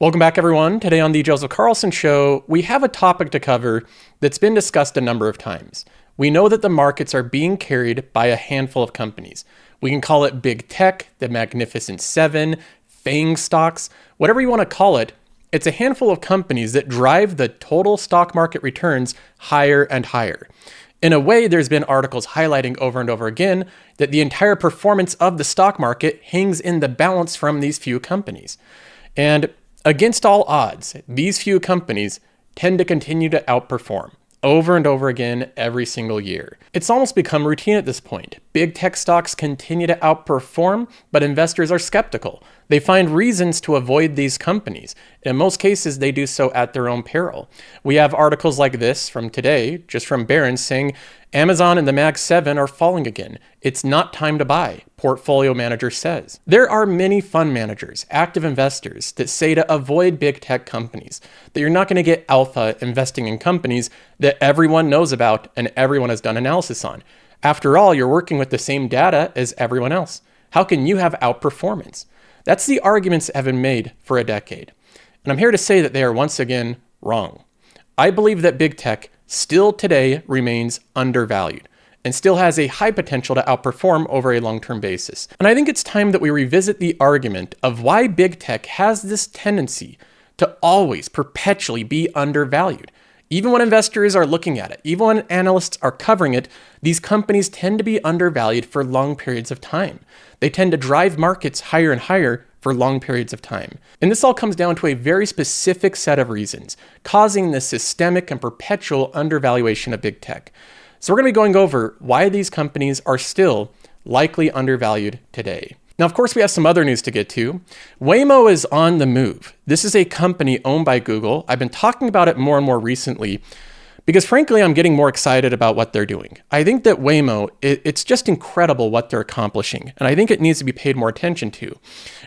Welcome back, everyone. Today on the Joseph Carlson Show, we have a topic to cover that's been discussed a number of times. We know that the markets are being carried by a handful of companies. We can call it Big Tech, the Magnificent Seven, FANG stocks, whatever you want to call it. It's a handful of companies that drive the total stock market returns higher and higher. In a way, there's been articles highlighting over and over again that the entire performance of the stock market hangs in the balance from these few companies. And against all odds, these few companies tend to continue to outperform over and over again every single year. It's almost become routine at this point. Big tech stocks continue to outperform, but investors are skeptical. They find reasons to avoid these companies. In most cases, they do so at their own peril. We have articles like this from today, just from Barron's, saying Amazon and the Mag 7 are falling again. It's not time to buy, portfolio manager says. There are many fund managers, active investors, that say to avoid big tech companies, that you're not going to get alpha investing in companies that everyone knows about and everyone has done analysis on. After all, you're working with the same data as everyone else. How can you have outperformance? That's the arguments that have been made for a decade. And I'm here to say that they are once again wrong. I believe that big tech still today remains undervalued and still has a high potential to outperform over a long-term basis. And I think it's time that we revisit the argument of why big tech has this tendency to always perpetually be undervalued. Even when investors are looking at it, even when analysts are covering it, these companies tend to be undervalued for long periods of time. They tend to drive markets higher and higher for long periods of time. And this all comes down to a very specific set of reasons, causing this systemic and perpetual undervaluation of big tech. So we're going to be going over why these companies are still likely undervalued today. Now, of course, we have some other news to get to. Waymo is on the move. This is a company owned by Google. I've been talking about it more and more recently because, frankly, I'm getting more excited about what they're doing. I think that Waymo, it's just incredible what they're accomplishing, and I think it needs to be paid more attention to.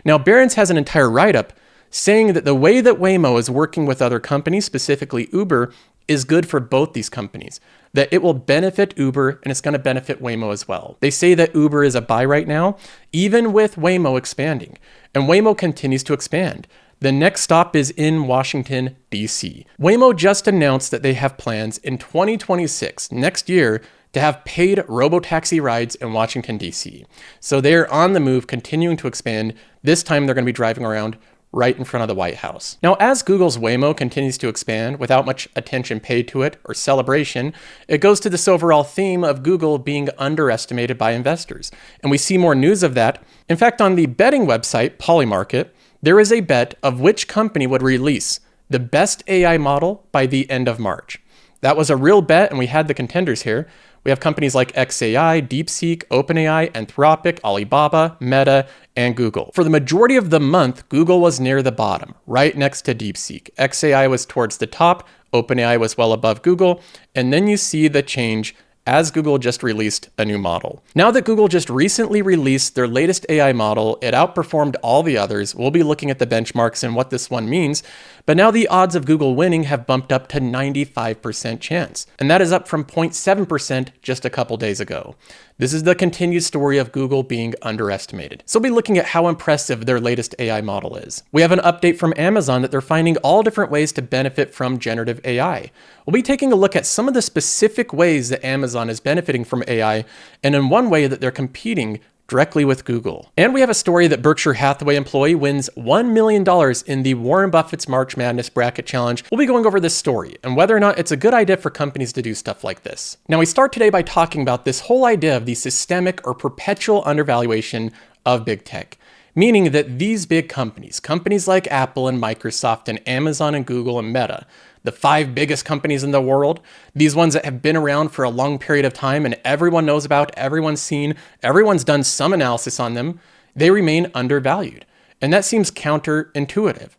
Now, Barron's has an entire write-up saying that the way that Waymo is working with other companies, specifically Uber, is good for both these companies, that it will benefit Uber and it's going to benefit Waymo as well. They say that Uber is a buy right now, even with Waymo expanding, and Waymo continues to expand. The next stop is in Washington, D.C. Waymo just announced that they have plans in 2026, next year, to have paid robotaxi rides in Washington, D.C. So they're on the move, continuing to expand. This time they're going to be driving around right in front of the White House. Now, as Google's Waymo continues to expand without much attention paid to it or celebration, it goes to this overall theme of Google being underestimated by investors. And we see more news of that. In fact, on the betting website, Polymarket, there is a bet of which company would release the best AI model by the end of March. That was a real bet, and we had the contenders here. We have companies like xAI, DeepSeek, OpenAI, Anthropic, Alibaba, Meta, and Google. For the majority of the month, Google was near the bottom, right next to DeepSeek. xAI was towards the top, OpenAI was well above Google, and then you see the change as Google just released a new model. Now that Google just recently released their latest AI model, it outperformed all the others. We'll be looking at the benchmarks and what this one means, but now the odds of Google winning have bumped up to 95% chance, and that is up from 0.7% just a couple days ago. This is the continued story of Google being underestimated. So we'll be looking at how impressive their latest AI model is. We have an update from Amazon that they're finding all different ways to benefit from generative AI. We'll be taking a look at some of the specific ways that Amazon is benefiting from AI, and in one way that they're competing directly with Google. And we have a story that Berkshire Hathaway employee wins $1 million in the Warren Buffett's March Madness Bracket Challenge. We'll be going over this story and whether or not it's a good idea for companies to do stuff like this. Now, we start today by talking about this whole idea of the systemic or perpetual undervaluation of big tech. Meaning that these big companies like Apple and Microsoft and Amazon and Google and Meta, the 5 biggest companies in the world, these ones that have been around for a long period of time and everyone knows about, everyone's seen, everyone's done some analysis on them, they remain undervalued. And that seems counterintuitive.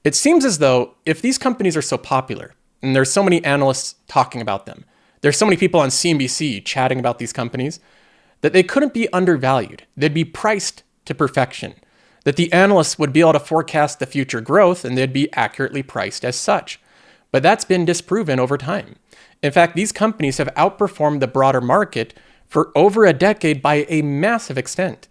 It seems as though if these companies are so popular, and there's so many analysts talking about them, there's so many people on CNBC chatting about these companies, that they couldn't be undervalued. They'd be priced to perfection. That the analysts would be able to forecast the future growth and they'd be accurately priced as such. But that's been disproven over time. In fact, these companies have outperformed the broader market for over a decade by a massive extent.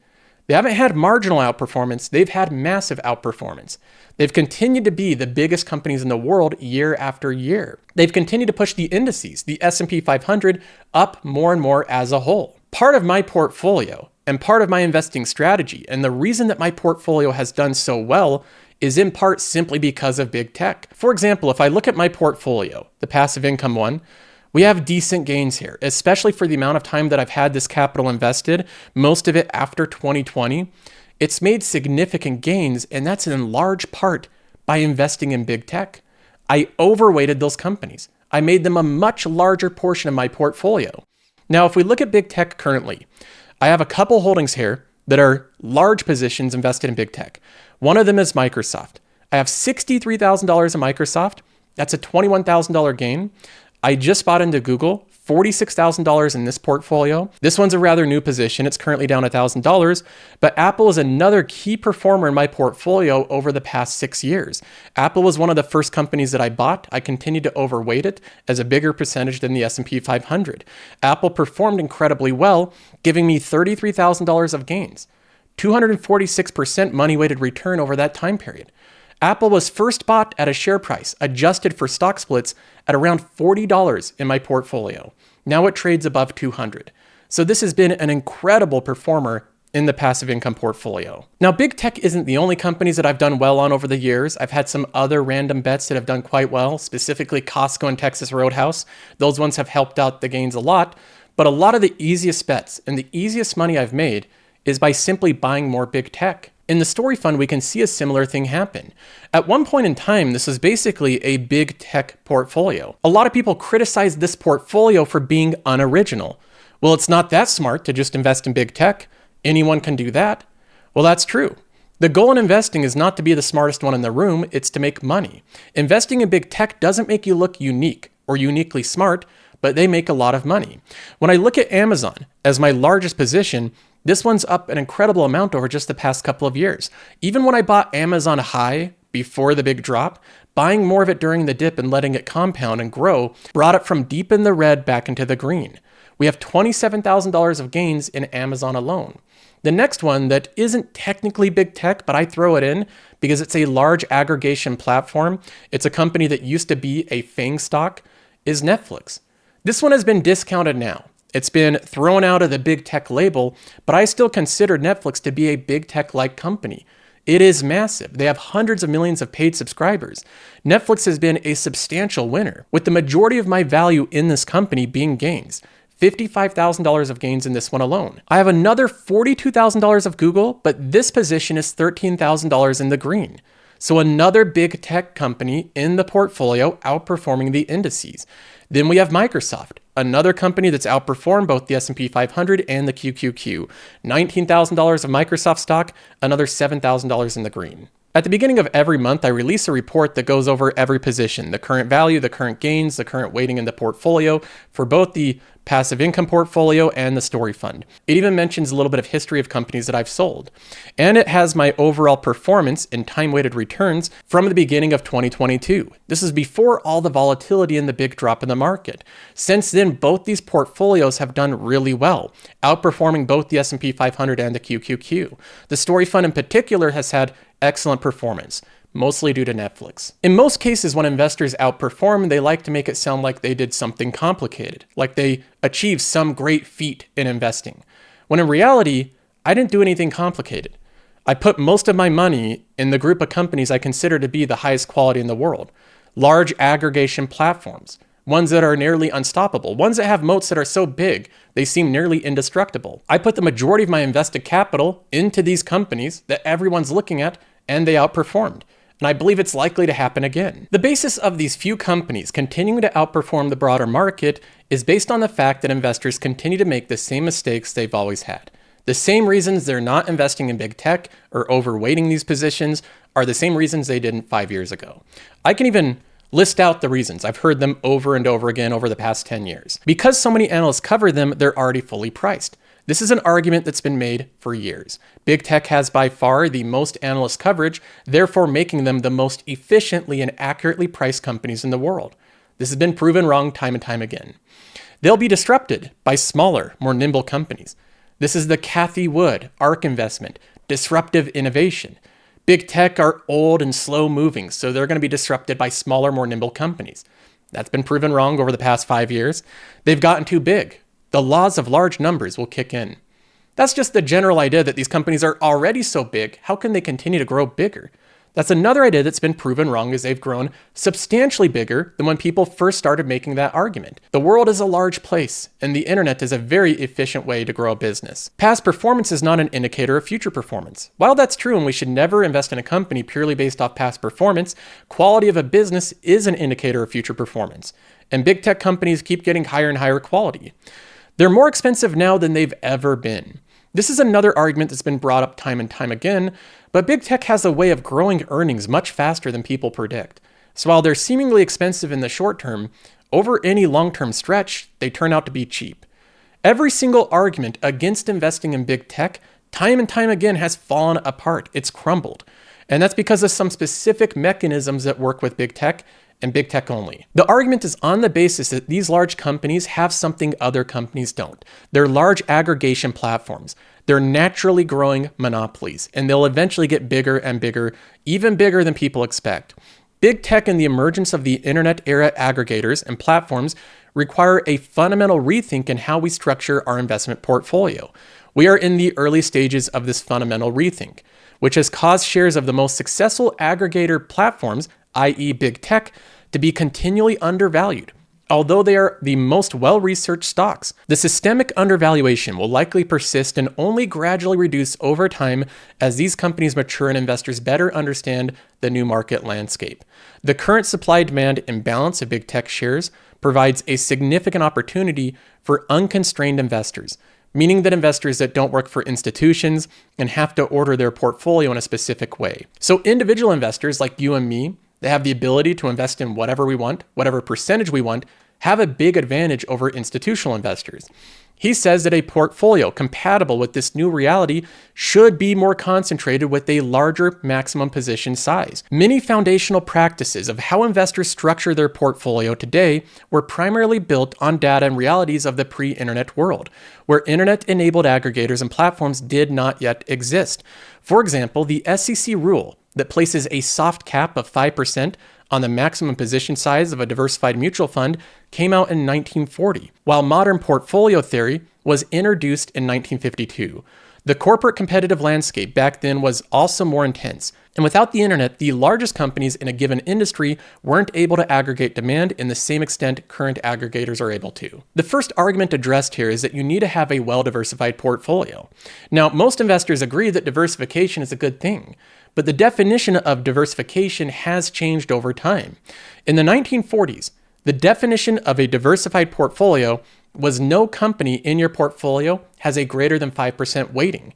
They haven't had marginal outperformance, they've had massive outperformance. They've continued to be the biggest companies in the world year after year. They've continued to push the indices, the S&P 500, up more and more as a whole. Part of my portfolio and part of my investing strategy, and the reason that my portfolio has done so well, is in part simply because of big tech. For example, if I look at my portfolio, the passive income one, we have decent gains here, especially for the amount of time that I've had this capital invested, most of it after 2020. It's made significant gains, and that's in large part by investing in big tech. I overweighted those companies. I made them a much larger portion of my portfolio. Now, if we look at big tech currently, I have a couple holdings here that are large positions invested in big tech. One of them is Microsoft. I have $63,000 in Microsoft. That's a $21,000 gain. I just bought into Google, $46,000 in this portfolio. This one's a rather new position. It's currently down $1,000, but Apple is another key performer in my portfolio over the past 6 years. Apple was one of the first companies that I bought. I continued to overweight it as a bigger percentage than the S&P 500. Apple performed incredibly well, giving me $33,000 of gains, 246% money-weighted return over that time period. Apple was first bought at a share price, adjusted for stock splits, at around $40 in my portfolio. Now it trades above $200. So this has been an incredible performer in the passive income portfolio. Now, big tech isn't the only companies that I've done well on over the years. I've had some other random bets that have done quite well, specifically Costco and Texas Roadhouse. Those ones have helped out the gains a lot, but a lot of the easiest bets and the easiest money I've made is by simply buying more big tech. In the story fund, we can see a similar thing happen. At one point in time, this was basically a big tech portfolio. A lot of people criticize this portfolio for being unoriginal. Well, it's not that smart to just invest in big tech. Anyone can do that. Well, that's true. The goal in investing is not to be the smartest one in the room, it's to make money. Investing in big tech doesn't make you look unique or uniquely smart, but they make a lot of money. When I look at Amazon as my largest position, this one's up an incredible amount over just the past couple of years. Even when I bought Amazon high before the big drop, buying more of it during the dip and letting it compound and grow brought it from deep in the red back into the green. We have $27,000 of gains in Amazon alone. The next one that isn't technically big tech, but I throw it in because it's a large aggregation platform. It's a company that used to be a FANG stock, is Netflix. This one has been discounted now. It's been thrown out of the big tech label, but I still consider Netflix to be a big tech-like company. It is massive. They have hundreds of millions of paid subscribers. Netflix has been a substantial winner, with the majority of my value in this company being gains. $55,000 of gains in this one alone. I have another $42,000 of Google, but this position is $13,000 in the green. So another big tech company in the portfolio outperforming the indices. Then we have Microsoft, another company that's outperformed both the S&P 500 and the QQQ. $19,000 of Microsoft stock, another $7,000 in the green. At the beginning of every month, I release a report that goes over every position, the current value, the current gains, the current weighting in the portfolio for both the passive income portfolio and the story fund. It even mentions a little bit of history of companies that I've sold. And it has my overall performance in time-weighted returns from the beginning of 2022. This is before all the volatility and the big drop in the market. Since then, both these portfolios have done really well, outperforming both the S&P 500 and the QQQ. The story fund in particular has had excellent performance, mostly due to Netflix. In most cases, when investors outperform, they like to make it sound like they did something complicated, like they achieved some great feat in investing. When in reality, I didn't do anything complicated. I put most of my money in the group of companies I consider to be the highest quality in the world. Large aggregation platforms, ones that are nearly unstoppable, ones that have moats that are so big, they seem nearly indestructible. I put the majority of my invested capital into these companies that everyone's looking at, and they outperformed. And I believe it's likely to happen again. The basis of these few companies continuing to outperform the broader market is based on the fact that investors continue to make the same mistakes they've always had. The same reasons they're not investing in big tech or overweighting these positions are the same reasons they didn't 5 years ago. I can even list out the reasons. I've heard them over and over again over the past 10 years. Because so many analysts cover them, they're already fully priced. This is an argument that's been made for years. Big tech has by far the most analyst coverage, therefore making them the most efficiently and accurately priced companies in the world. This has been proven wrong time and time again. They'll be disrupted by smaller, more nimble companies. This is the Cathie Wood, ARK investment, disruptive innovation. Big tech are old and slow moving, so they're going to be disrupted by smaller, more nimble companies. That's been proven wrong over the past 5 years. They've gotten too big. The laws of large numbers will kick in. That's just the general idea that these companies are already so big, how can they continue to grow bigger? That's another idea that's been proven wrong, as they've grown substantially bigger than when people first started making that argument. The world is a large place, and the internet is a very efficient way to grow a business. Past performance is not an indicator of future performance. While that's true and we should never invest in a company purely based off past performance, quality of a business is an indicator of future performance. And big tech companies keep getting higher and higher quality. They're more expensive now than they've ever been. This is another argument that's been brought up time and time again, but big tech has a way of growing earnings much faster than people predict. So while they're seemingly expensive in the short term, over any long-term stretch, they turn out to be cheap. Every single argument against investing in big tech, time and time again, has fallen apart. It's crumbled. And that's because of some specific mechanisms that work with big tech and big tech only. The argument is on the basis that these large companies have something other companies don't. They're large aggregation platforms. They're naturally growing monopolies, and they'll eventually get bigger and bigger, even bigger than people expect. Big tech and the emergence of the internet era aggregators and platforms require a fundamental rethink in how we structure our investment portfolio. We are in the early stages of this fundamental rethink, which has caused shares of the most successful aggregator platforms, i.e. big tech, to be continually undervalued, although they are the most well-researched stocks. The systemic undervaluation will likely persist and only gradually reduce over time as these companies mature and investors better understand the new market landscape. The current supply-demand imbalance of big tech shares provides a significant opportunity for unconstrained investors, meaning that investors that don't work for institutions and have to order their portfolio in a specific way. So individual investors like you and me, they have the ability to invest in whatever we want, whatever percentage we want, have a big advantage over institutional investors. He says that a portfolio compatible with this new reality should be more concentrated with a larger maximum position size. Many foundational practices of how investors structure their portfolio today were primarily built on data and realities of the pre-internet world, where internet-enabled aggregators and platforms did not yet exist. For example, the SEC rule that places a soft cap of 5% on the maximum position size of a diversified mutual fund came out in 1940, while modern portfolio theory was introduced in 1952. The corporate competitive landscape back then was also more intense, and without the internet, the largest companies in a given industry weren't able to aggregate demand in the same extent current aggregators are able to. The first argument addressed here is that you need to have a well-diversified portfolio. Now, most investors agree that diversification is a good thing, but the definition of diversification has changed over time. In the 1940s, the definition of a diversified portfolio was no company in your portfolio has a greater than 5% weighting.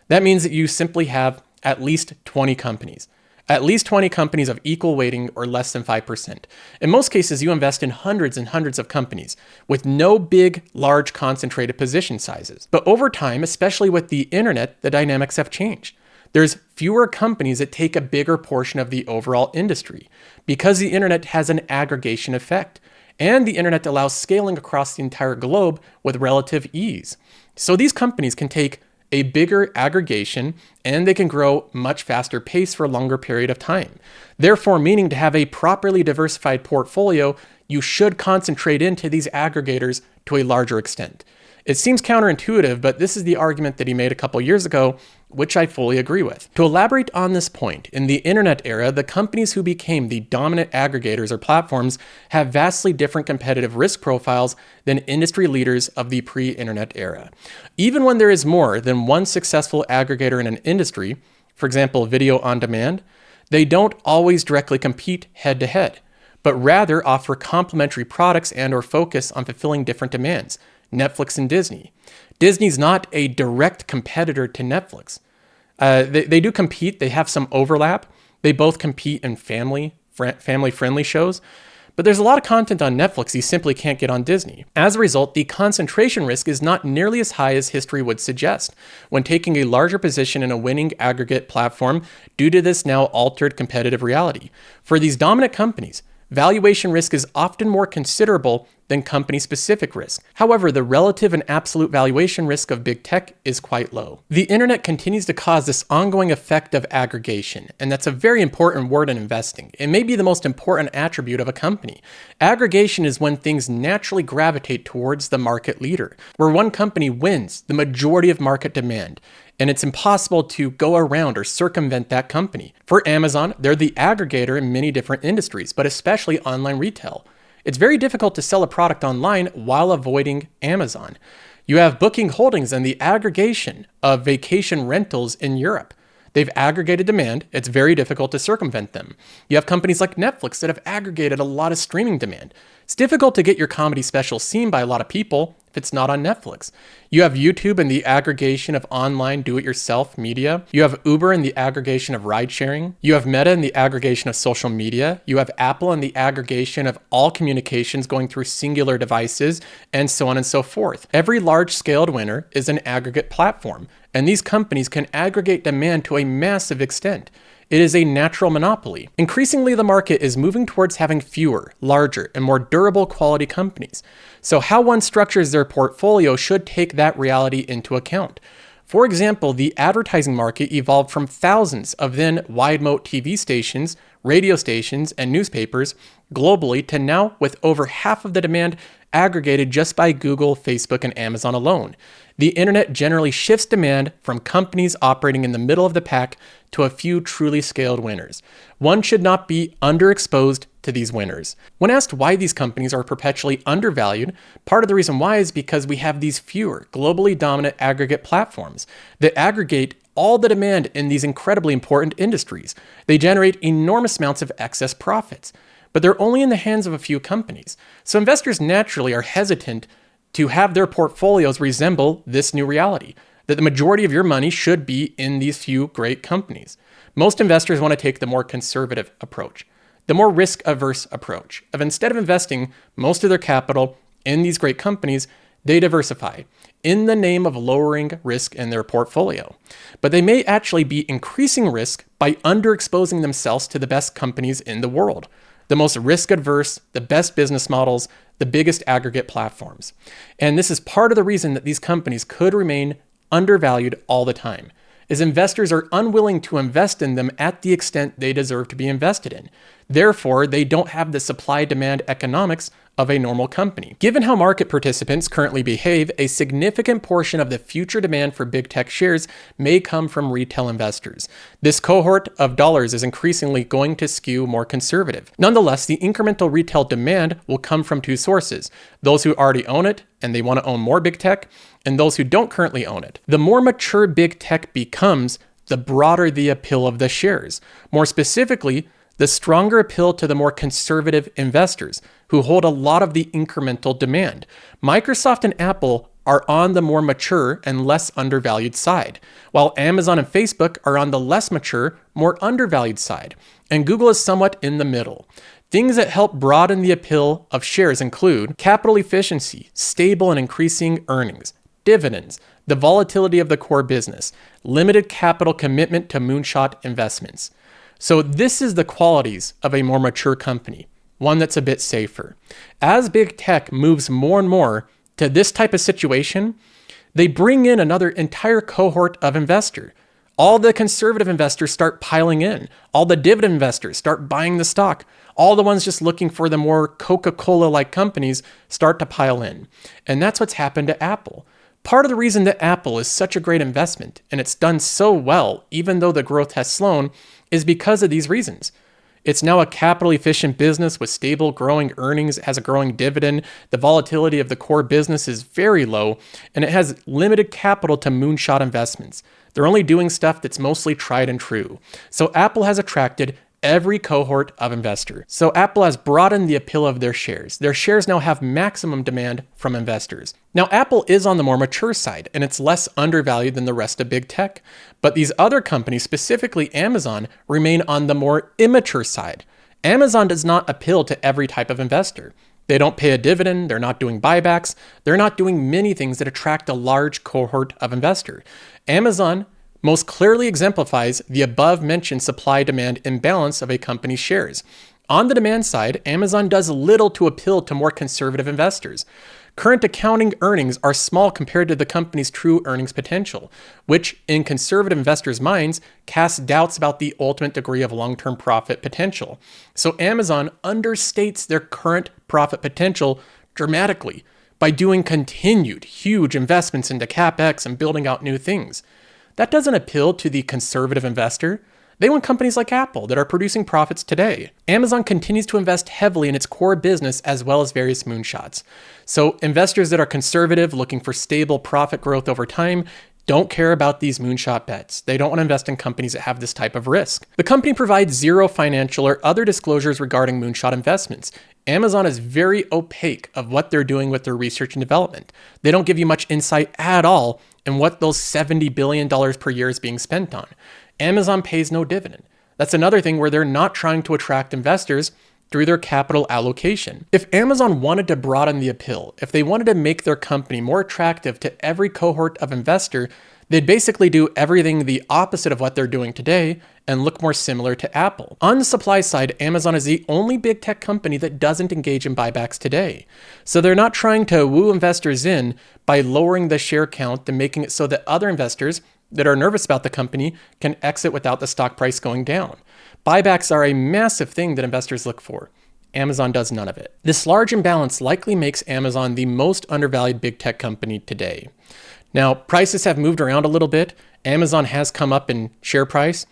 That means that you simply have at least 20 companies. At least 20 companies of equal weighting or less than 5%. In most cases, you invest in hundreds and hundreds of companies with no big, large, concentrated position sizes. But over time, especially with the internet, the dynamics have changed. There's fewer companies that take a bigger portion of the overall industry because the internet has an aggregation effect, and the internet allows scaling across the entire globe with relative ease. So these companies can take a bigger aggregation and they can grow much faster pace for a longer period of time. Therefore, meaning to have a properly diversified portfolio, you should concentrate into these aggregators to a larger extent. It seems counterintuitive, but this is the argument that he made a couple years ago, which I fully agree with. To elaborate on this point, in the internet era, the companies who became the dominant aggregators or platforms have vastly different competitive risk profiles than industry leaders of the pre-internet era. Even when there is more than one successful aggregator in an industry, for example, video on demand, they don't always directly compete head-to-head, but rather offer complementary products and/or focus on fulfilling different demands. Netflix and Disney. Disney's not a direct competitor to Netflix. They do compete. They have some overlap. They both compete in family-friendly shows. But there's a lot of content on Netflix you simply can't get on Disney. As a result, the concentration risk is not nearly as high as history would suggest when taking a larger position in a winning aggregate platform due to this now altered competitive reality. For these dominant companies, valuation risk is often more considerable than company-specific risk. However, the relative and absolute valuation risk of big tech is quite low. The internet continues to cause this ongoing effect of aggregation, and that's a very important word in investing. It may be the most important attribute of a company. Aggregation is when things naturally gravitate towards the market leader, where one company wins the majority of market demand, and it's impossible to go around or circumvent that company. For Amazon, they're the aggregator in many different industries, but especially online retail. It's very difficult to sell a product online while avoiding Amazon. You have Booking Holdings and the aggregation of vacation rentals in Europe. They've aggregated demand. It's very difficult to circumvent them. You have companies like Netflix that have aggregated a lot of streaming demand. It's difficult to get your comedy special seen by a lot of people if it's not on Netflix. You have YouTube and the aggregation of online do-it-yourself media. You have Uber and the aggregation of ride-sharing. You have Meta and the aggregation of social media. You have Apple and the aggregation of all communications going through singular devices, and so on and so forth. Every large-scaled winner is an aggregate platform, and these companies can aggregate demand to a massive extent. It is a natural monopoly. Increasingly, the market is moving towards having fewer, larger, and more durable quality companies. So how one structures their portfolio should take that reality into account. For example, the advertising market evolved from thousands of then wide-moat TV stations, radio stations, and newspapers globally to now with over half of the demand aggregated just by Google, Facebook, and Amazon alone. The internet generally shifts demand from companies operating in the middle of the pack to a few truly scaled winners. One should not be underexposed to these winners. When asked why these companies are perpetually undervalued, part of the reason why is because we have these fewer, globally dominant aggregate platforms that aggregate all the demand in these incredibly important industries. They generate enormous amounts of excess profits, but they're only in the hands of a few companies. So investors naturally are hesitant to have their portfolios resemble this new reality, that the majority of your money should be in these few great companies. Most investors want to take the more conservative approach, the more risk-averse approach of instead of investing most of their capital in these great companies, they diversify in the name of lowering risk in their portfolio. But they may actually be increasing risk by underexposing themselves to the best companies in the world, the most risk-adverse, the best business models, the biggest aggregate platforms. And this is part of the reason that these companies could remain undervalued all the time, is investors are unwilling to invest in them at the extent they deserve to be invested in. Therefore, they don't have the supply-demand economics of a normal company. Given how market participants currently behave, a significant portion of the future demand for big tech shares may come from retail investors. This cohort of dollars is increasingly going to skew more conservative. Nonetheless, the incremental retail demand will come from two sources: those who already own it and they want to own more big tech, and those who don't currently own it. The more mature big tech becomes, the broader the appeal of the shares. More specifically, the stronger appeal to the more conservative investors who hold a lot of the incremental demand. Microsoft and Apple are on the more mature and less undervalued side, while Amazon and Facebook are on the less mature, more undervalued side, and Google is somewhat in the middle. Things that help broaden the appeal of shares include capital efficiency, stable and increasing earnings, dividends, the volatility of the core business, limited capital commitment to moonshot investments. So this is the qualities of a more mature company, one that's a bit safer. As big tech moves more and more to this type of situation, they bring in another entire cohort of investor. All the conservative investors start piling in. All the dividend investors start buying the stock. All the ones just looking for the more Coca-Cola-like companies start to pile in. And that's what's happened to Apple. Part of the reason that Apple is such a great investment, and it's done so well, even though the growth has slowed, is because of these reasons. It's now a capital efficient business with stable growing earnings. It has a growing dividend. The volatility of the core business is very low, and it has limited capital to moonshot investments. They're only doing stuff that's mostly tried and true. So Apple has attracted every cohort of investor. So Apple has broadened the appeal of their shares. Their shares now have maximum demand from investors. Now, Apple is on the more mature side, and it's less undervalued than the rest of big tech. But these other companies, specifically Amazon, remain on the more immature side. Amazon does not appeal to every type of investor. They don't pay a dividend, they're not doing buybacks, they're not doing many things that attract a large cohort of investor. Amazon most clearly exemplifies the above-mentioned supply-demand imbalance of a company's shares. On the demand side, Amazon does little to appeal to more conservative investors. Current accounting earnings are small compared to the company's true earnings potential, which, in conservative investors' minds, casts doubts about the ultimate degree of long-term profit potential. So Amazon understates their current profit potential dramatically by doing continued huge investments into CapEx and building out new things. That doesn't appeal to the conservative investor. They want companies like Apple that are producing profits today. Amazon continues to invest heavily in its core business as well as various moonshots. So investors that are conservative, looking for stable profit growth over time, don't care about these moonshot bets. They don't want to invest in companies that have this type of risk. The company provides zero financial or other disclosures regarding moonshot investments. Amazon is very opaque of what they're doing with their research and development. They don't give you much insight at all in what those $70 billion per year is being spent on. Amazon pays no dividend. That's another thing where they're not trying to attract investors through their capital allocation. If Amazon wanted to broaden the appeal, if they wanted to make their company more attractive to every cohort of investor, they'd basically do everything the opposite of what they're doing today and look more similar to Apple. On the supply side, Amazon is the only big tech company that doesn't engage in buybacks today. So they're not trying to woo investors in by lowering the share count and making it so that other investors that are nervous about the company can exit without the stock price going down. Buybacks are a massive thing that investors look for. Amazon does none of it. This large imbalance likely makes Amazon the most undervalued big tech company today. Now, prices have moved around a little bit. Amazon has come up in share price,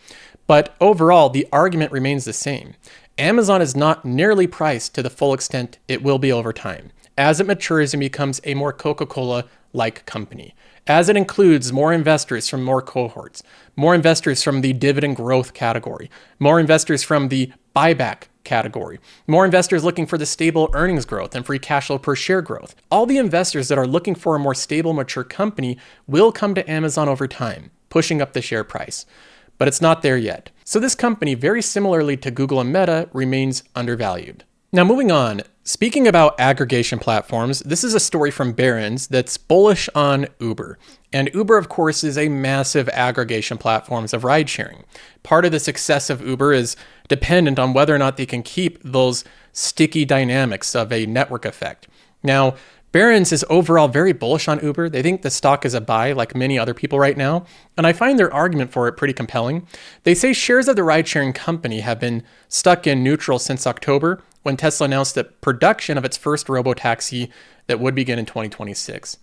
but overall, the argument remains the same. Amazon is not nearly priced to the full extent it will be over time, as it matures and becomes a more Coca-Cola-like company, as it includes more investors from more cohorts, more investors from the dividend growth category, more investors from the buyback category, more investors looking for the stable earnings growth and free cash flow per share growth. All the investors that are looking for a more stable, mature company will come to Amazon over time, pushing up the share price. But it's not there yet. So this company, very similarly to Google and Meta, remains undervalued. Now moving on, speaking about aggregation platforms, this is a story from Barron's that's bullish on Uber. And Uber, of course, is a massive aggregation platform of ride sharing. Part of the success of Uber is dependent on whether or not they can keep those sticky dynamics of a network effect. Now, Barron's is overall very bullish on Uber. They think the stock is a buy like many other people right now. And I find their argument for it pretty compelling. They say shares of the ride-sharing company have been stuck in neutral since October, when Tesla announced that production of its first robotaxi that would begin in 2026.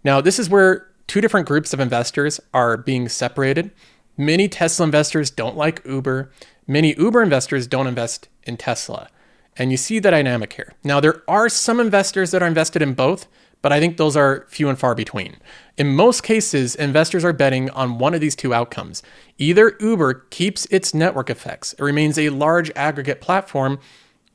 Now, this is where two different groups of investors are being separated. Many Tesla investors don't like Uber. Many Uber investors don't invest in Tesla. And you see the dynamic here. Now, there are some investors that are invested in both, but I think those are few and far between. In most cases, investors are betting on one of these two outcomes. Either Uber keeps its network effects, it remains a large aggregate platform,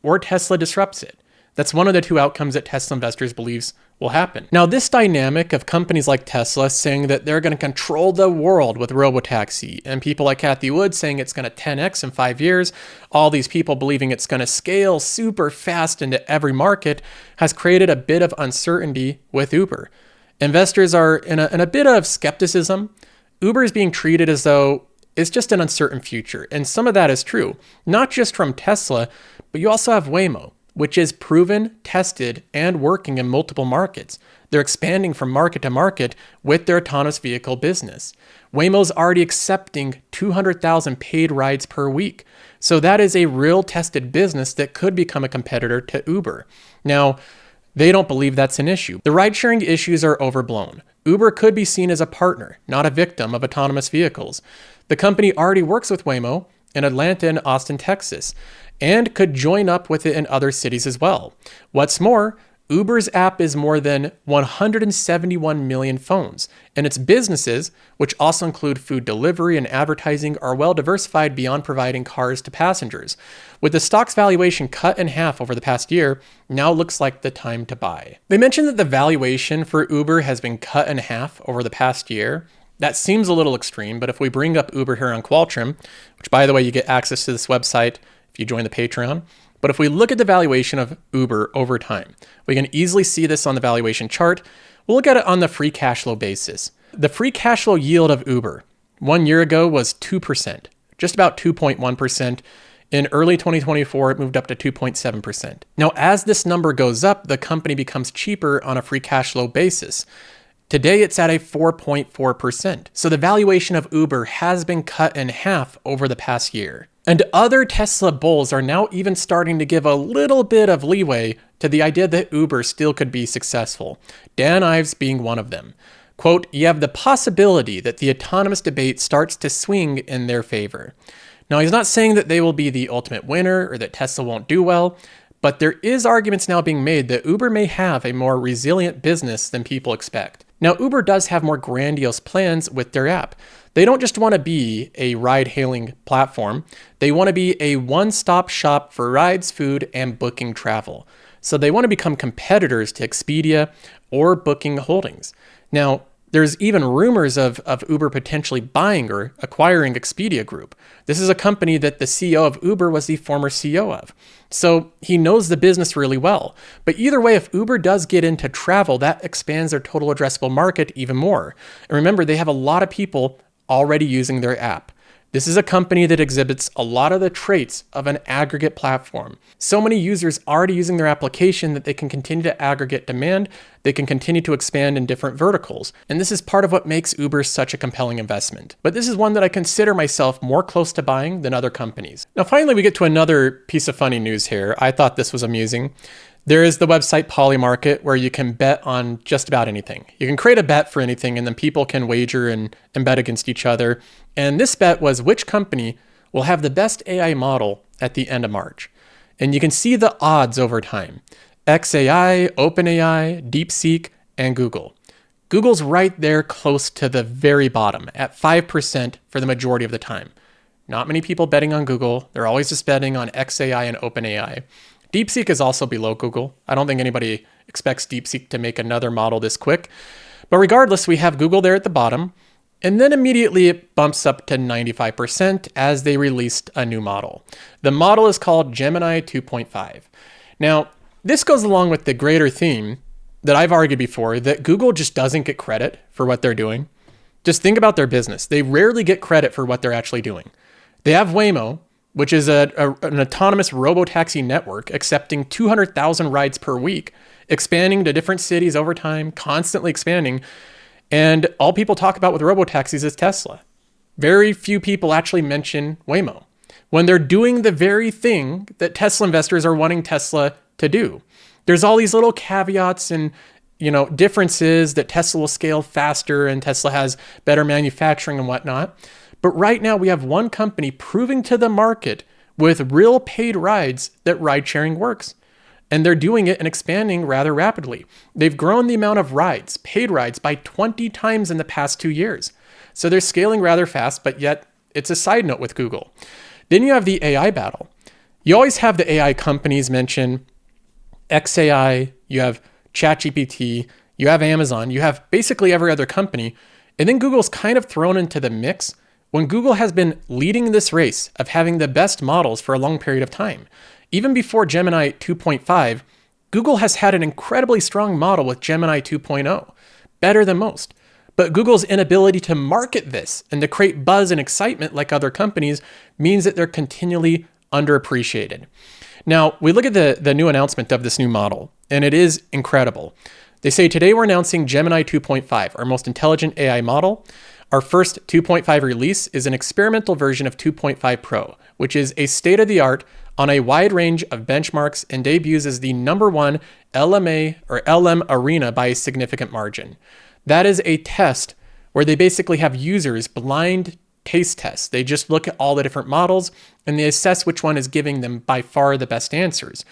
or Tesla disrupts it. That's one of the two outcomes that Tesla investors believes will happen. Now, this dynamic of companies like Tesla saying that they're going to control the world with robotaxi, and people like Cathie Wood saying it's going to 10x in 5 years, all these people believing it's going to scale super fast into every market, has created a bit of uncertainty with Uber. Investors are in a bit of skepticism. Uber is being treated as though it's just an uncertain future, and some of that is true, not just from Tesla, but you also have Waymo, which is proven, tested, and working in multiple markets. They're expanding from market to market with their autonomous vehicle business. Waymo's already accepting 200,000 paid rides per week. So that is a real tested business that could become a competitor to Uber. Now, they don't believe that's an issue. The ride-sharing issues are overblown. Uber could be seen as a partner, not a victim of autonomous vehicles. The company already works with Waymo in Atlanta and Austin, Texas, and could join up with it in other cities as well. What's more, Uber's app is more than 171 million phones, and its businesses, which also include food delivery and advertising, are well diversified beyond providing cars to passengers. With the stock's valuation cut in half over the past year, now looks like the time to buy. They mentioned that the valuation for Uber has been cut in half over the past year. That seems a little extreme, but if we bring up Uber here on Qualtrim, which by the way, you get access to this website if you join the Patreon, but if we look at the valuation of Uber over time, we can easily see this on the valuation chart. We'll look at it on the free cash flow basis. The free cash flow yield of Uber 1 year ago was 2%, just about 2.1%. In early 2024, it moved up to 2.7%. Now, as this number goes up, the company becomes cheaper on a free cash flow basis. Today, it's at a 4.4%. So the valuation of Uber has been cut in half over the past year. And other Tesla bulls are now even starting to give a little bit of leeway to the idea that Uber still could be successful. Dan Ives being one of them. Quote, "You have the possibility that the autonomous debate starts to swing in their favor." Now, he's not saying that they will be the ultimate winner or that Tesla won't do well, but there is arguments now being made that Uber may have a more resilient business than people expect. Now, Uber does have more grandiose plans with their app. They don't just want to be a ride-hailing platform. They want to be a one-stop shop for rides, food, and booking travel. So they want to become competitors to Expedia or Booking Holdings. Now, there's even rumors of Uber potentially buying or acquiring Expedia Group. This is a company that the CEO of Uber was the former CEO of. So he knows the business really well. But either way, if Uber does get into travel, that expands their total addressable market even more. And remember, they have a lot of people already using their app. This is a company that exhibits a lot of the traits of an aggregate platform. So many users already using their application that they can continue to aggregate demand, they can continue to expand in different verticals. And this is part of what makes Uber such a compelling investment. But this is one that I consider myself more close to buying than other companies. Now finally, we get to another piece of funny news here. I thought this was amusing. There is the website Polymarket where you can bet on just about anything. You can create a bet for anything and then people can wager and bet against each other. And this bet was which company will have the best AI model at the end of March. And you can see the odds over time. xAI, OpenAI, DeepSeek, and Google. Google's right there close to the very bottom at 5% for the majority of the time. Not many people betting on Google. They're always just betting on xAI and OpenAI. DeepSeek is also below Google. I don't think anybody expects DeepSeek to make another model this quick. But regardless, we have Google there at the bottom. And then immediately it bumps up to 95% as they released a new model. The model is called Gemini 2.5. Now, this goes along with the greater theme that I've argued before that Google just doesn't get credit for what they're doing. Just think about their business. They rarely get credit for what they're actually doing. They have Waymo, which is an autonomous robotaxi network accepting 200,000 rides per week, expanding to different cities over time, constantly expanding. And all people talk about with robotaxis is Tesla. Very few people actually mention Waymo when they're doing the very thing that Tesla investors are wanting Tesla to do. There's all these little caveats and differences that Tesla will scale faster and Tesla has better manufacturing and whatnot. But right now we have one company proving to the market with real paid rides that ride sharing works. And they're doing it and expanding rather rapidly. They've grown the amount of rides, paid rides, by 20 times in the past 2 years. So they're scaling rather fast, but yet it's a side note with Google. Then you have the AI battle. You always have the AI companies mention xAI, you have ChatGPT, you have Amazon, you have basically every other company. And then Google's kind of thrown into the mix when Google has been leading this race of having the best models for a long period of time. Even before Gemini 2.5, Google has had an incredibly strong model with Gemini 2.0, better than most. But Google's inability to market this and to create buzz and excitement like other companies means that they're continually underappreciated. Now, we look at the new announcement of this new model, and it is incredible. They say, today we're announcing Gemini 2.5, our most intelligent AI model. Our first 2.5 release is an experimental version of 2.5 Pro, which is a state-of-the-art on a wide range of benchmarks and debuts as the #1 LMA or LM arena by a significant margin. That is a test where they basically have users blind taste tests. They just look at all the different models and they assess which one is giving them by far the best answers.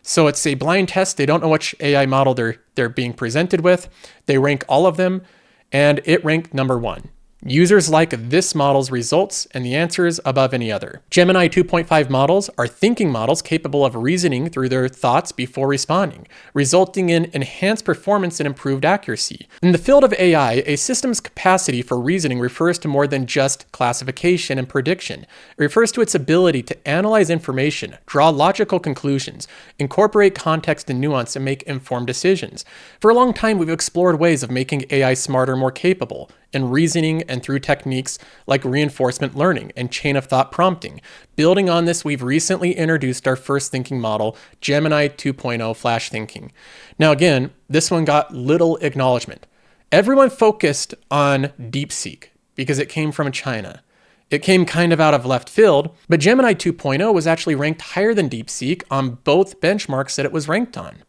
So it's a blind test. They don't know which AI model they're being presented with. They rank all of them and it ranked #1. Users like this model's results and the answers above any other. Gemini 2.5 models are thinking models capable of reasoning through their thoughts before responding, resulting in enhanced performance and improved accuracy. In the field of AI, a system's capacity for reasoning refers to more than just classification and prediction. It refers to its ability to analyze information, draw logical conclusions, incorporate context and nuance, and make informed decisions. For a long time, we've explored ways of making AI smarter, more capable. in reasoning and through techniques like reinforcement learning and chain of thought prompting. Building on this, we've recently introduced our first thinking model, Gemini 2.0 Flash Thinking. Now again, this one got little acknowledgement. Everyone focused on DeepSeek because it came from China. It came kind of out of left field, but Gemini 2.0 was actually ranked higher than DeepSeek on both benchmarks that it was ranked on.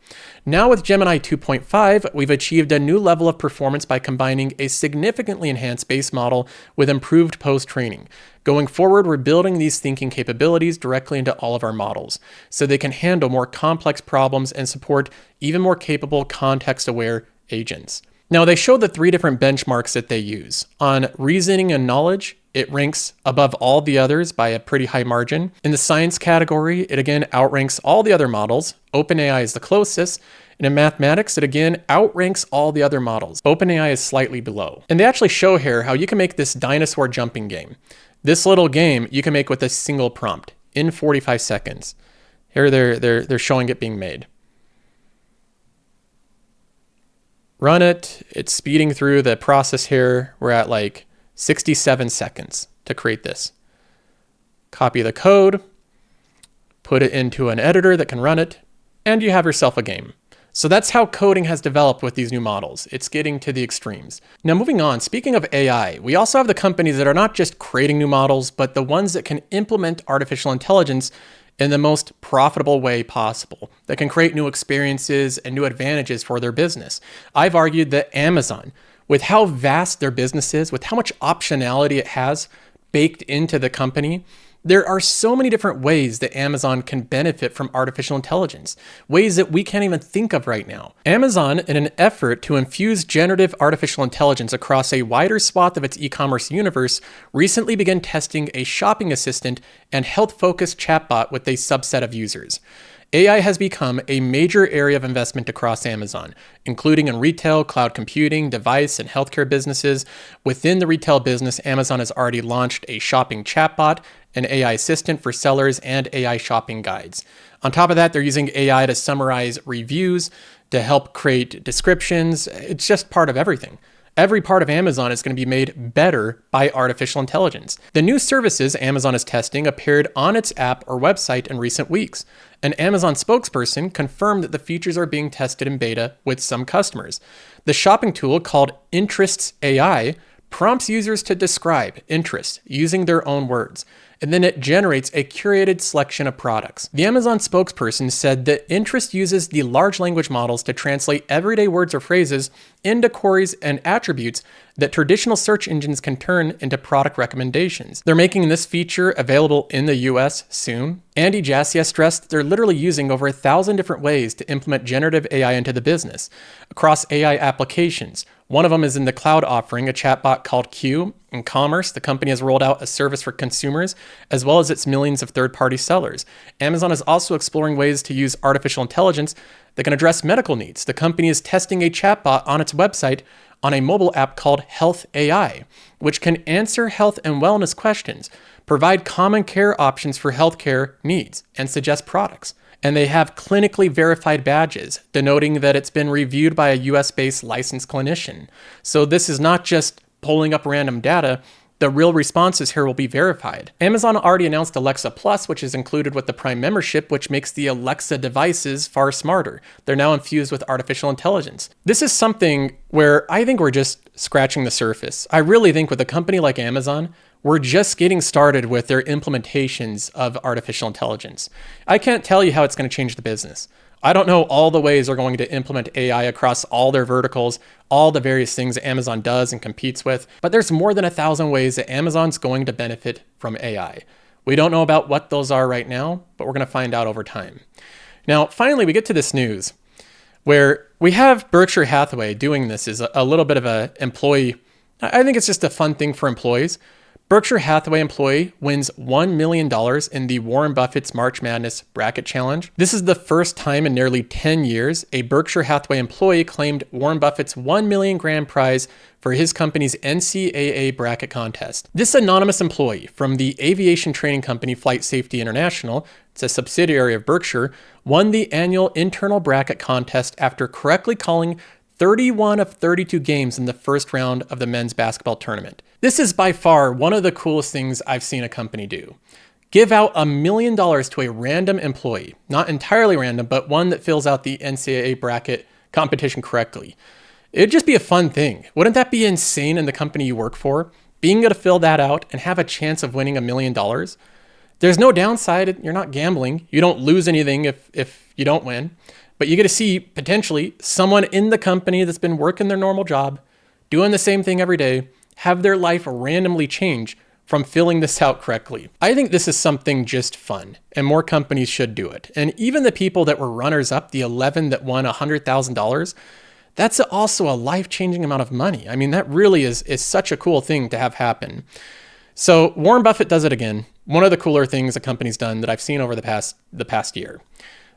Now with Gemini 2.5, we've achieved a new level of performance by combining a significantly enhanced base model with improved post-training. Going forward, we're building these thinking capabilities directly into all of our models, so they can handle more complex problems and support even more capable context-aware agents. Now, they show the 3 different benchmarks that they use. On reasoning and knowledge, it ranks above all the others by a pretty high margin. In the science category, it again outranks all the other models. OpenAI is the closest. And in mathematics, it again outranks all the other models. OpenAI is slightly below. And they actually show here how you can make this dinosaur jumping game. This little game you can make with a single prompt in 45 seconds. Here they're showing it being made. Run it. It's speeding through the process here. We're at like 67 seconds to create this. Copy the code, put it into an editor that can run it, and you have yourself a game. So that's how coding has developed with these new models. It's getting to the extremes. Now moving on, speaking of AI, we also have the companies that are not just creating new models, but the ones that can implement artificial intelligence in the most profitable way possible, that can create new experiences and new advantages for their business. I've argued that Amazon, with how vast their business is, with how much optionality it has baked into the company, there are so many different ways that Amazon can benefit from artificial intelligence, ways that we can't even think of right now. Amazon, in an effort to infuse generative artificial intelligence across a wider swath of its e-commerce universe, recently began testing a shopping assistant and health-focused chatbot with a subset of users. AI has become a major area of investment across Amazon, including in retail, cloud computing, device, and healthcare businesses. Within the retail business, Amazon has already launched a shopping chatbot, an AI assistant for sellers, and AI shopping guides. On top of that, they're using AI to summarize reviews, to help create descriptions. It's just part of everything. Every part of Amazon is going to be made better by artificial intelligence. The new services Amazon is testing appeared on its app or website in recent weeks. An Amazon spokesperson confirmed that the features are being tested in beta with some customers. The shopping tool, called Interests AI, prompts users to describe interests using their own words, and then it generates a curated selection of products. The Amazon spokesperson said that Interest uses the large language models to translate everyday words or phrases into queries and attributes that traditional search engines can turn into product recommendations. They're making this feature available in the US soon. Andy Jassy has stressed they're literally using over 1,000 different ways to implement generative AI into the business across AI applications. One of them is in the cloud offering, a chatbot called Q. In commerce, the company has rolled out a service for consumers, as well as its millions of third-party sellers. Amazon is also exploring ways to use artificial intelligence that can address medical needs. The company is testing a chatbot on its website on a mobile app called Health AI, which can answer health and wellness questions, provide common care options for healthcare needs, and suggest products. And they have clinically verified badges, denoting that it's been reviewed by a US-based licensed clinician. So this is not just pulling up random data. The real responses here will be verified. Amazon already announced Alexa Plus, which is included with the Prime membership, which makes the Alexa devices far smarter. They're now infused with artificial intelligence. This is something where I think we're just scratching the surface. I really think with a company like Amazon, we're just getting started with their implementations of artificial intelligence. I can't tell you how it's going to change the business. I don't know all the ways they're going to implement AI across all their verticals, all the various things that Amazon does and competes with, but there's more than 1,000 ways that Amazon's going to benefit from AI. We don't know about what those are right now, but we're going to find out over time. Now, finally, we get to this news where we have Berkshire Hathaway doing this as a little bit of an employee. I think it's just a fun thing for employees. Berkshire Hathaway employee wins $1 million in the Warren Buffett's March Madness Bracket Challenge. This is the first time in nearly 10 years a Berkshire Hathaway employee claimed Warren Buffett's $1 million grand prize for his company's NCAA bracket contest. This anonymous employee from the aviation training company Flight Safety International, it's a subsidiary of Berkshire, won the annual internal bracket contest after correctly calling 31 of 32 games in the first round of the men's basketball tournament. This is by far one of the coolest things I've seen a company do. Give out $1 million to a random employee, not entirely random, but one that fills out the NCAA bracket competition correctly. It'd just be a fun thing. Wouldn't that be insane in the company you work for? Being able to fill that out and have a chance of winning $1 million? There's no downside. You're not gambling. You don't lose anything if you don't win. But you get to see potentially someone in the company that's been working their normal job, doing the same thing every day, have their life randomly change from filling this out correctly. I think this is something just fun, and more companies should do it. And even the people that were runners up, the 11 that won $100,000, that's also a life-changing amount of money. I mean, that really is such a cool thing to have happen. So Warren Buffett does it again. One of the cooler things a company's done that I've seen over the past year.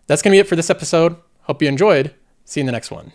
That's going to be it for this episode. Hope you enjoyed. See you in the next one.